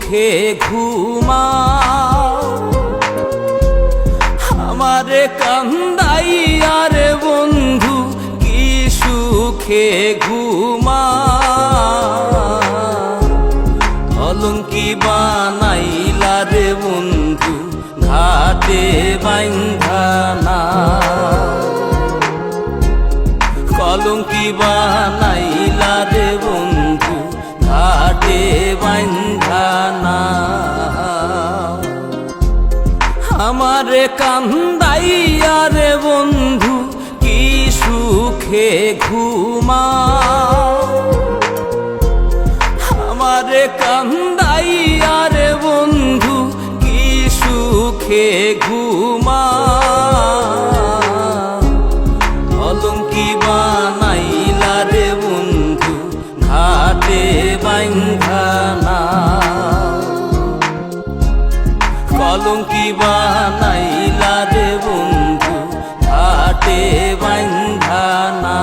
সুখে ঘুমাও, আমারে কান্দাইয়া রে বন্ধু কি সুখে ঘুমাও। কলঙ্কি বানাইলা রে বন্ধু ঘাটে বাইন্ধা না, কলঙ্কি বানাইলা রে বন্ধু ঘাটে বাইন্ধা না। আমারে কান্দাইয়া রে বন্ধু কি সুখে ঘুমাও, আমারে কান্দাইয়া রে বন্ধু কি সুখে ঘুমাও। কলঙ্কি বানাইলা রে বন্ধু ঘাটে বাইন্ধা না, কলঙ্কি বানাইলা রে বন্ধু ঘাটে বাইন্ধা না।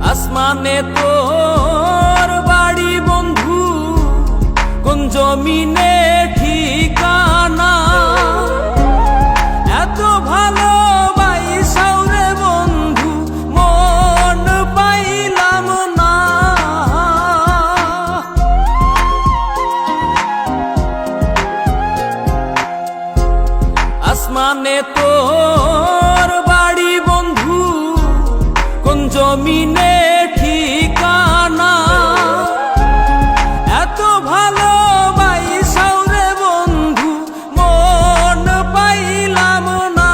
আসমানে তোর বাড়ি বন্ধু, কোন জমিনে ঠিকানা, এত ভালোবাসাও রে বন্ধু মন পাইলাম না। আসমানে তোর বাড়ি বন্ধু, কোন জমিনে ঠিকানা, এত ভালোবাসাও রে বন্ধু মন পাইলাম না।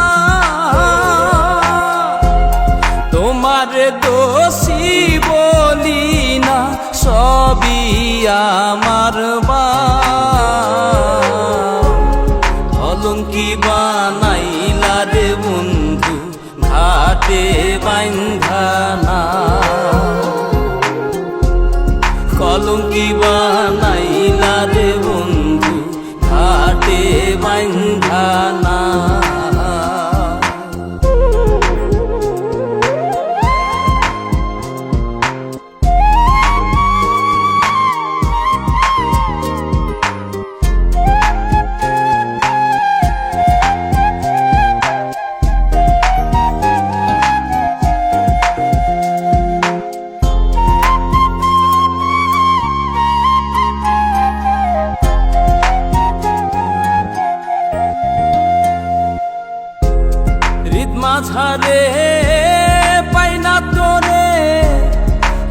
তোমার দোষী বলি না, সবই আমার কলঙ্কি বানাইলা রে বন্ধু ঘাটে বাইন্ধা না, কলঙ্কি বানাইলা রে বন্ধু ঘাটে বাইন্ধা না। মাঝারে পাই না তোরে,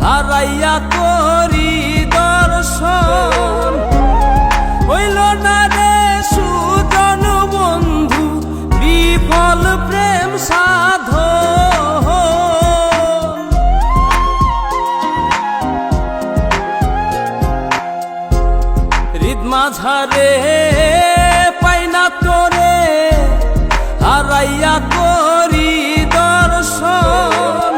হারাইয়া তোরি দর্শন, হইল না রে সুজন বন্ধু বিফল প্রেম সাধন। হৃদ মাঝারে পাই না তোরে, হারাইয়া তোরি দর্শন,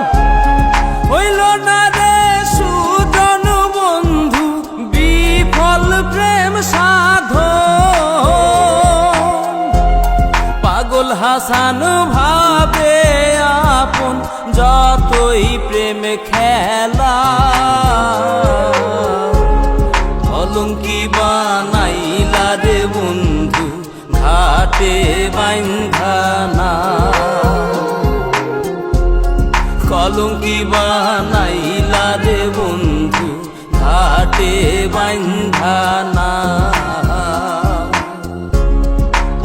হইল না রে সুজন বন্ধু বিফল প্রেম সাধন। পাগল হাসান ভাবে আপন যতই প্রেম খেলা, কলঙ্কি বানাইলা রে বন্ধু ঘাটে বাইন্ধা না, কলঙ্কি বানাইলা রে বন্ধু ঘাটে বাইন্ধা না,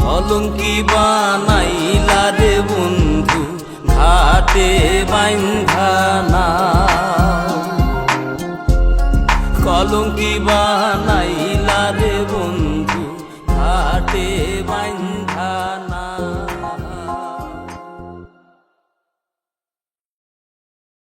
কলঙ্কি বানাইলা রে বন্ধু ঘাটে বাইন্ধা না, কলঙ্কি বানাইলা রে বন্ধু ঘাটে।